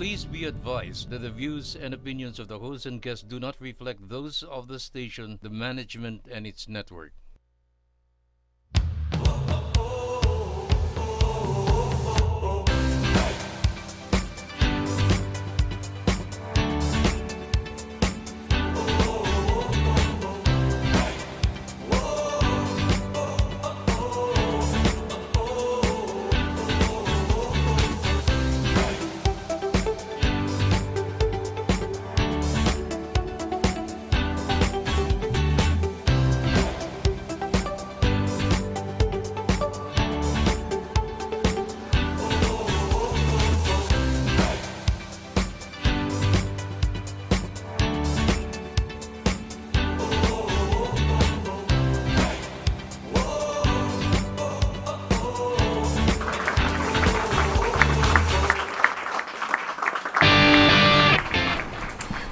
Please be advised that the views and opinions of the host and guests do not reflect those of the station, the management, and its network.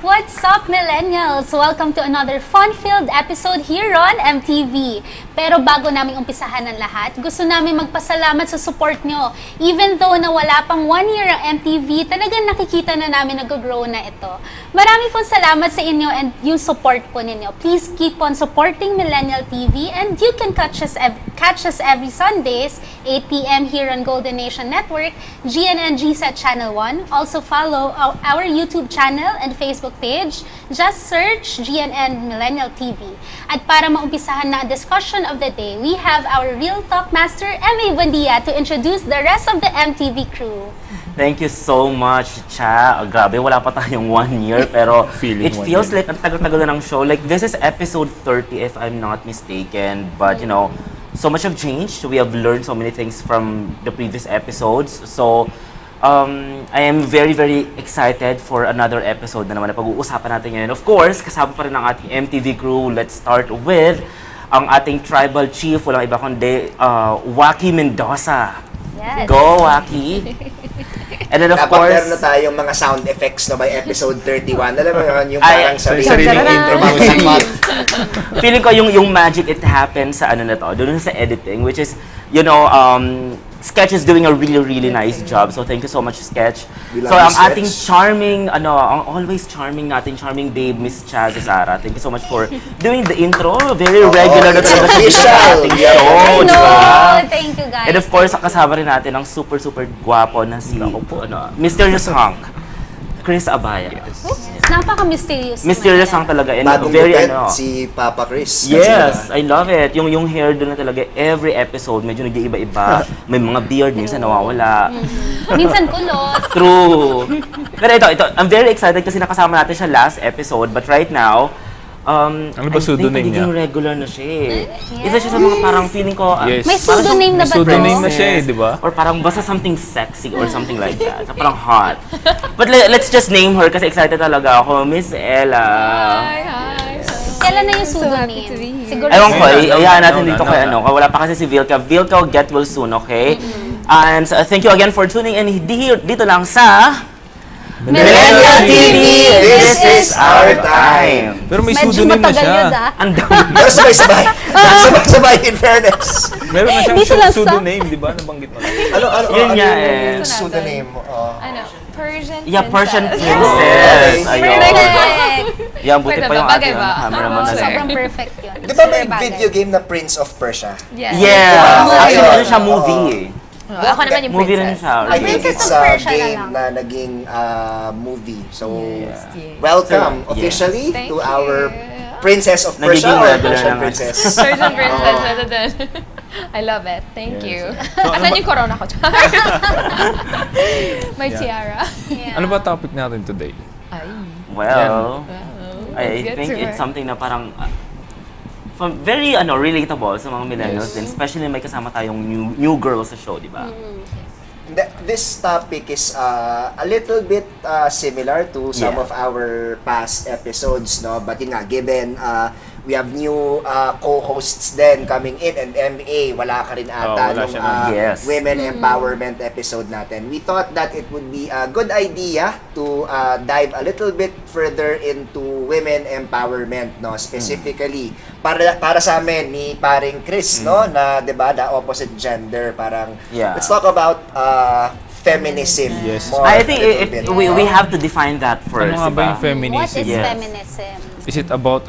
What's up, Millennials? Welcome to another fun-filled episode here on MTV. Pero bago namin umpisahan ng lahat, gusto namin magpasalamat sa support nyo. Even though na wala pang 1 year ang MTV, talagang nakikita na namin nag-grow na ito. Marami pong salamat sa inyo and yung support po ninyo. Please keep on supporting Millennial TV and you can catch us every Sundays, 8 p.m. here on Golden Nation Network, GNN GSAT Channel 1. Also follow our YouTube channel and Facebook page. Just search GNN Millennial TV. At para maumpisahan na ang discussion of the day, we have our Real Talk Master, Emmy Buendia, to introduce the rest of the MTV crew. Thank you so much, Cha. Grabe, wala pa tayong 1 year, pero it feels like ang tagal-tagal na ng show. Like, this is episode 30, if I'm not mistaken. But, you know, so much have changed. We have learned so many things from the previous episodes. So, I am very, very excited for another episode na naman na pag-uusapan natin ngayon. Of course, kasama pa rin ang ating MTV crew. Let's start with ang ating tribal chief, walang iba kundi Waki Mendoza. Yes. Go, Waki! And then of Dapat course, meron na tayong mga sound effects na by episode 31. Alam mo yun, yung parang sariling intro. feeling ko yung magic it happens sa ano na to, doon sa editing, which is, you know, Sketch is doing a really, really nice job. So thank you so much, Sketch. So ang ating charming, ang always charming natin, charming babe, Miss Cha Zara. Thank you so much for doing the intro. Very regular na talaga sa ating show, di ba? Thank you, guys. And of course, kasama rin natin ang super, super gwapo na si Mysterious Hunk, Chris Abaya. Napaka-mysterious. Mysterious Hunk talaga. And Bagong very, gupit, si Papa Chris. Yes, I love it. Yung hair doon na talaga, every episode, medyo nag-iiba-iba. May mga beard, minsan nawawala. Minsan kulot. True. Pero ito, I'm very excited kasi nakasama natin siya last episode. But right now, ano ba pseudonym niya? I think regular na siya eh. Isa siya sa mga parang feeling ko, Yes. May pseudonym na ba to? Pseudonym na siya eh, di ba? Or parang basta something sexy or something like that. So parang hot. But let's just name her kasi excited talaga ako. Miss Ella. Kailan na yung pseudonym? Siguro Ewan ko, No, ayahan natin no, dito no, kay no. wala pa kasi si Vilka. Vilka, get well soon, okay? And thank you again for tuning in dito lang sa Millennial TV. This is our time. Pero may medyo pseudonym na matagal siya. yun, ah. Ang dami. Pero sabay-sabay. Sabay-sabay in fairness. Meron na Dito siyang lang sa- pseudonym, di ba? Nabanggit mo. Yun nga eh. yung pseudonym? Ano? Persian Yeah, Persian princess. princess. Ayun. Correct. Yeah, buti Pwede pa ba? yung Bagay ating ba? cameraman na Sobrang perfect yun. Di ba may Bagay. video game na Prince of Persia? Yes. Yes! Wow. Actually, ano siya, Oo. movie eh. Ako naman yung Movie rin princess. siya. I think Princess it's of a Persia na game lang. na naging movie. So, Yes. welcome So, officially Thank to you. our Princess of Persia Nagiging or regular Persian na nga. Princess. Persian princess. Ito din. I love it. Thank you. Asan yung corona ko? May Yeah. tiara. Yeah. Ano ba topic natin today? Ay. Well, Wow. I Let's get think to it's it. something na parang very relatable sa mga millennials din, especially may kasama tayong new girls sa show, di ba? This topic is a little bit similar to some Yeah. of our past episodes, no? But yun nga, given we have new co-hosts then coming in, and MA, wala ka rin ata wala nung siya nun. Yes. women empowerment episode natin. We thought that it would be a good idea to dive a little bit further into women empowerment, no? Specifically, para sa amin ni paring Chris, no? Na, 'di ba, the opposite gender, parang Yeah. let's talk about feminism. Yes. More I think a little bit. we have to define that first. Ano nga ba yung diba? What feminism? is Yes. feminism? Is it about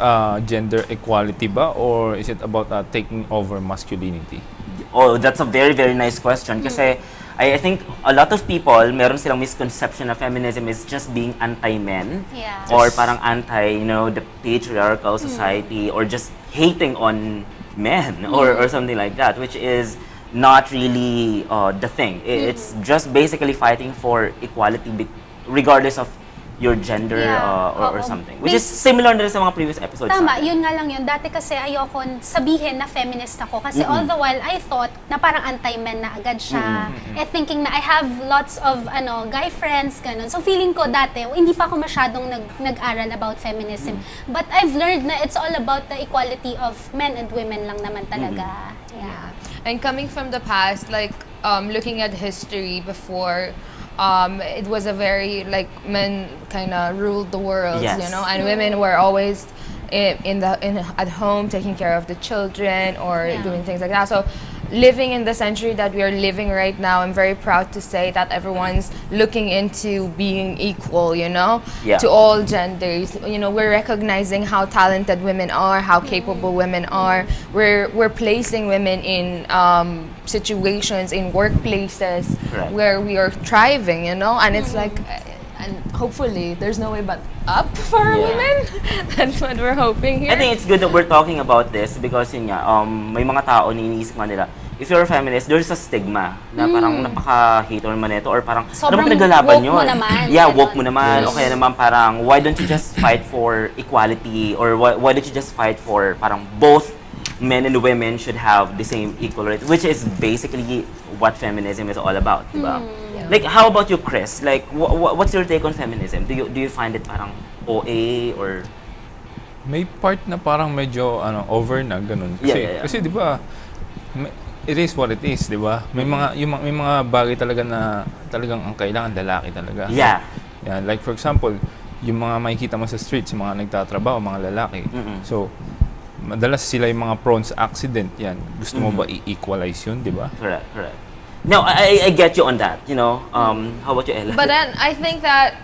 gender equality ba? Or is it about taking over masculinity? Oh, that's a very, very nice question. Kasi I think a lot of people, meron silang misconception na feminism is just being anti-men. Yeah. Or parang anti, the patriarchal society, or just hating on men, or something like that, which is not really the thing. It's just basically fighting for equality regardless of your gender Yeah. or Oo. something. Which is similar na rin sa mga previous episodes. Tama, natin. yun nga lang yun. Dati kasi ayoko sabihin na feminist ako kasi all the while I thought na parang anti-men na agad siya. Thinking na I have lots of guy friends, ganun. So feeling ko dati, hindi pa ako masyadong nag-aral about feminism. But I've learned na it's all about the equality of men and women lang naman talaga. Yeah. And coming from the past, like looking at history before, it was a very men kind of ruled the world, Yes. and women were always at home taking care of the children or Yeah. doing things like that. So living in the century that we are living right now, I'm very proud to say that everyone's looking into being equal, Yeah. to all genders. We're recognizing how talented women are, how capable women are. We're placing women in situations, in workplaces Correct. where we are thriving, and it's like, and hopefully there's no way but up for Yeah. women. That's what we're hoping here. I think it's good that we're talking about this because yun nga, may mga tao na iniisip nga nila, if you're a feminist, there's a stigma na parang napaka-hater man ito or parang, Sobrang ano pinaglalaban woke nyo? mo naman, Yeah, ganon. woke mo naman. O kaya naman parang, why don't you just fight for equality? Or why don't you just fight for parang both men and women should have the same equal rights? Which is basically what feminism is all about, diba? Like, how about you, Chris? Like, what's your take on feminism? Do you find it parang OA or... May part na parang medyo over na ganun. Kasi Yeah. kasi 'di ba? It is what it is, 'di ba? May mga bagay talaga na talagang ang kailangan lalaki talaga. Yeah. Yeah, like for example, yung mga makikita mo sa streets, yung mga nagtatrabaho, mga lalaki. So, madalas sila yung mga prone sa accident yan. Gusto mo ba i-equalize yun, 'di ba? Correct. No, I get you on that, How about you, Ella? But then I think that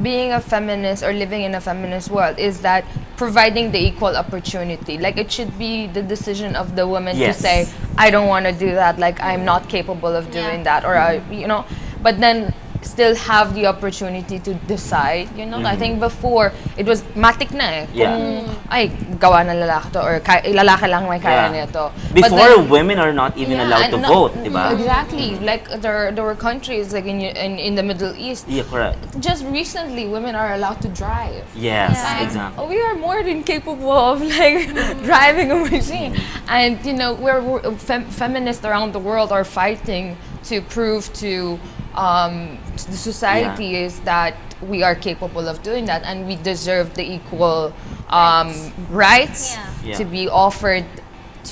being a feminist or living in a feminist world is that providing the equal opportunity. Like it should be the decision of the woman Yes. to say, I don't want to do that. Like I'm not capable of doing that, or But then still have the opportunity to decide. I think before it was matik na eh. Yeah. Kung, ay, gawa ng lalaki to or lalaki lang may kaya Yeah. nito. But Before, then- women are not even allowed to and vote, di ba? Exactly. Like there were countries like in the Middle East. Yeah, correct. Just recently, women are allowed to drive. Yes, Yeah. exactly. We are more than capable of driving a machine, and we're feminists around the world are fighting to prove to the society is that we are capable of doing that, and we deserve the equal rights Yeah. to be offered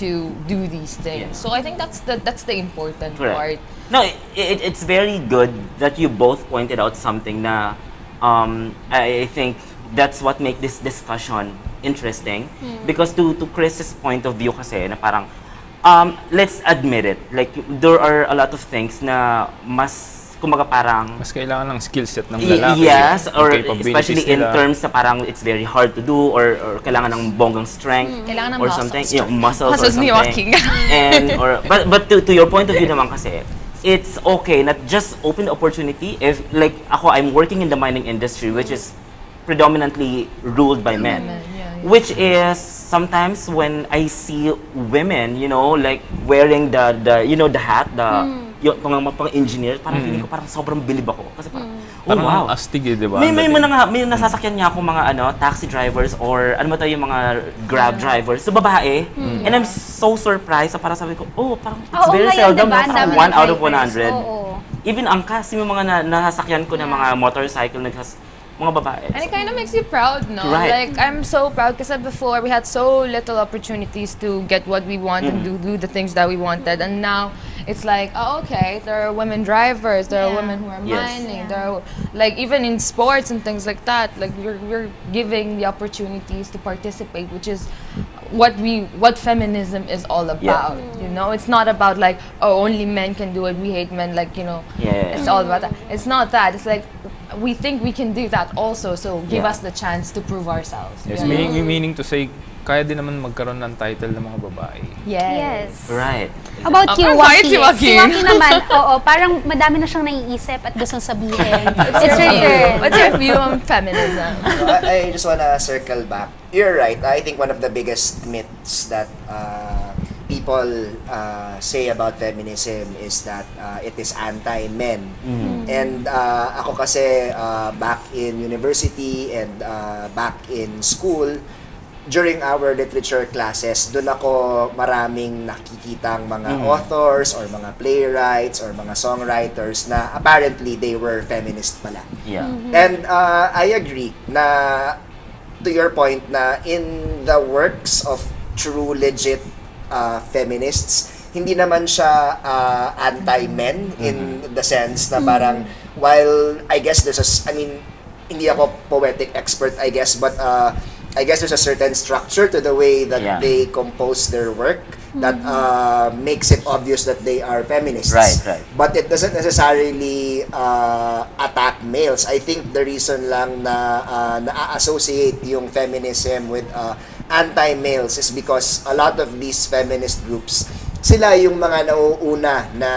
to do these things. Yeah. So I think that's the important Correct. part. No, it's very good that you both pointed out something na I think that's what make this discussion interesting because to Chris's point of view kasi na parang let's admit it, like there are a lot of things na mas kumbaga parang Mas kailangan ng skill set ng lalaki. yes, yung or capabilities especially in nila. terms na parang it's very hard to do or kailangan ng bonggang strength Kailangan ng or muscles. something, muscles or Muscles ni something. Joaquin. And but to your point of view naman kasi, it's okay not just open the opportunity if like ako I'm working in the mining industry which is predominantly ruled by men. Which is sometimes when I see women, like wearing the hat, yung pang engineer, parang feeling ko parang sobrang bilib ako. Kasi parang, Parang wow. astig di ba? May nasasakyan niya ako mga taxi drivers or ano ba tayo yung mga grab drivers. So babae. And I'm so surprised. So para sabi ko, parang it's very ngayon, seldom. diba? No? Parang Ang dami 1 out of drivers. 100. Oo. Even angkas, yung mga nasasakyan ko na mga motorcycle, mga babae. And it kind of makes you proud, no? Right. Like, I'm so proud because before we had so little opportunities to get what we want and do the things that we wanted. And now, it's like, okay, there are women drivers, there are women who are Yes. mining, there are, like, even in sports and things like that, like, we're giving the opportunities to participate, which is what feminism is all about. You know, it's not about like, oh, only men can do it, we hate men, like, you know. It's all about that. It's not that. It's like we think we can do that also, so give us the chance to prove ourselves. Yes, meaning to say, kaya din naman magkaroon ng title ng mga babae. Yes. Right. How about you, Right, Waki? si Waki. Si Waki naman, parang madami na siyang naiisip at gustong sabihin. It's your turn. What's your view on feminism? I just wanna circle back. You're right. I think one of the biggest myths that people say about feminism is that it is anti-men. And ako kasi back in university and back in school, during our literature classes, doon ako maraming nakikitang mga authors or mga playwrights or mga songwriters na apparently they were feminist pala. Yeah. And I agree na to your point na in the works of true legit feminists, hindi naman siya anti-men in the sense na parang while I guess hindi ako poetic expert I guess, but I guess there's a certain structure to the way that they compose their work that makes it obvious that they are feminists. Right. But it doesn't necessarily attack males. I think the reason lang na na-associate yung feminism with anti-males is because a lot of these feminist groups, sila yung mga nauuna na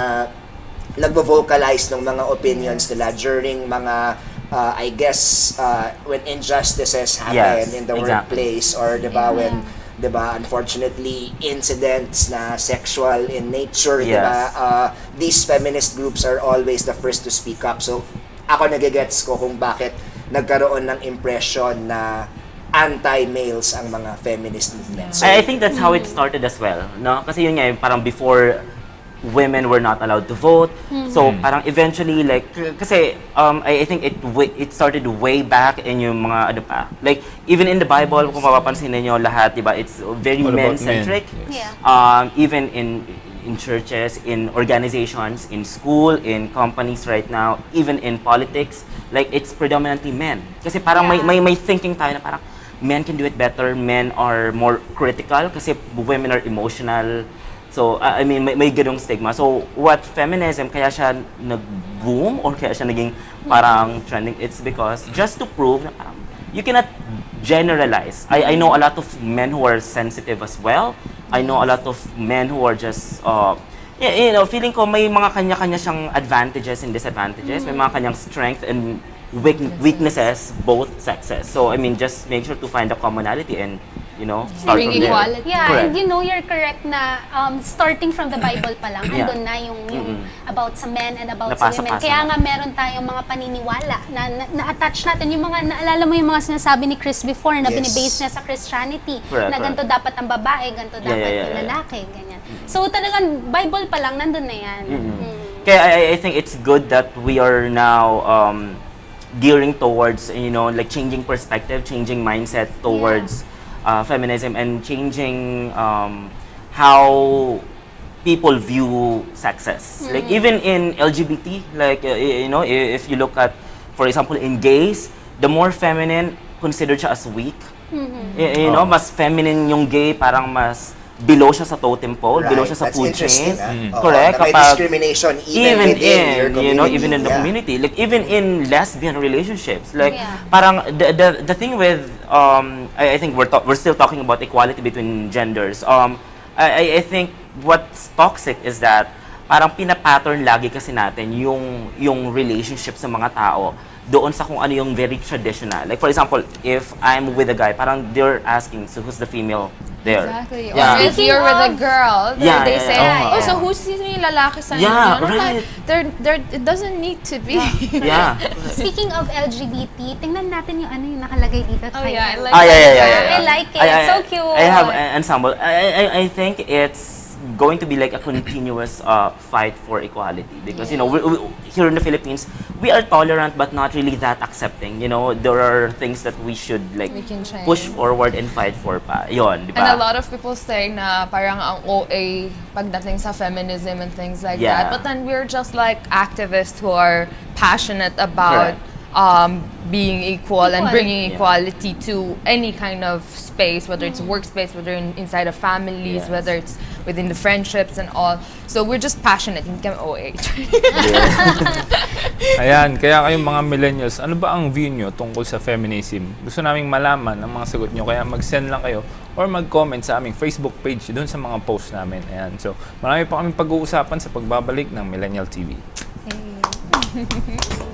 nagvo-vocalize ng mga opinions nila during mga I guess when injustices happen in the workplace or diba when diba unfortunately incidents na sexual in nature diba these feminist groups are always the first to speak up. So ako nagigets ko kung bakit nagkaroon ng impression na anti-males ang mga feminist movements. So, I think that's how it started as well, no? Kasi yun nga, parang before women were not allowed to vote. So parang eventually like kasi I think it started way back in yung mga ano pa. Like even in the Bible kung mapapansin niyo lahat, 'di ba? It's very men-centric. Even in churches, in organizations, in school, in companies right now, even in politics, like it's predominantly men. Kasi parang may thinking tayo na parang men can do it better, men are more critical kasi women are emotional. So, I mean, may ganung stigma. So, what feminism, kaya siya nag-boom or kaya siya naging parang trending, it's because just to prove na parang you cannot generalize. I know a lot of men who are sensitive as well. I know a lot of men who are just, you know, feeling ko may mga kanya-kanya siyang advantages and disadvantages. May mga kanyang strength and weaknesses, both sexes. So, I mean, just make sure to find a commonality and you know, start Bring from there. equality. Yeah, Correct. and you know, you're correct na starting from the Bible pa lang, andun na yung about sa men and about sa women. Napasa-pasa Kaya na. nga meron tayong mga paniniwala na-attach natin. Yung mga, naalala mo yung mga sinasabi ni Chris before na binibase niya sa Christianity. Correct, Na ganito dapat ang babae, ganito dapat yung lalaki, ganyan. So talagang Bible pa lang, nandun na yan. Kaya I think it's good that we are now gearing towards, you know, like changing perspective, changing mindset towards feminism and changing how people view sexes. Like even in LGBT, like you know, if you look at, for example, in gays, the more feminine considered siya as weak. You know, mas feminine yung gay, parang mas below siya sa totem pole, below siya sa That's food interesting, chain. ah. Correct. Na may discrimination even within your community. You know, even in the community, like even in lesbian relationships, like Yeah. parang the thing with I think we're still talking about equality between genders. I think what's toxic is that parang pina-pattern lagi kasi natin yung relationship sa mga tao doon sa kung ano yung very traditional. Like for example, if I'm with a guy, parang they're asking, so who's the female there? Exactly. Yeah. Or if you're with a girl, Yeah, they yeah, say, yeah. oh, so who's yung lalaki sa inyo? Yeah, And I'm right. like, it doesn't need to be. Yeah. Speaking of LGBT, tingnan natin yung ano yung nakalagay dito. Oh, yeah, I like I like it. It's so cute. I have an ensemble. I think it's going to be like a continuous fight for equality because you know we here in the Philippines we are tolerant but not really that accepting. You know, there are things that we should like We can change. push forward and fight for pa. Yon, di ba? And a lot of people say na parang ang OA pagdating sa feminism and things like Yeah. that. But then we're just like activists who are passionate about Correct. being equal and Equal. bringing equality to any kind of space, whether it's workspace, whether inside of families, Yes. whether it's within the friendships and all. So we're just passionate. Hindi kami OA. Ayan, kaya kayong mga millennials, ano ba ang view nyo tungkol sa feminism? Gusto naming malaman ang mga sagot nyo, kaya mag-send lang kayo or mag-comment sa aming Facebook page doon sa mga post namin. Ayan, so marami pa kaming pag-uusapan sa pagbabalik ng Millennial TV. Okay.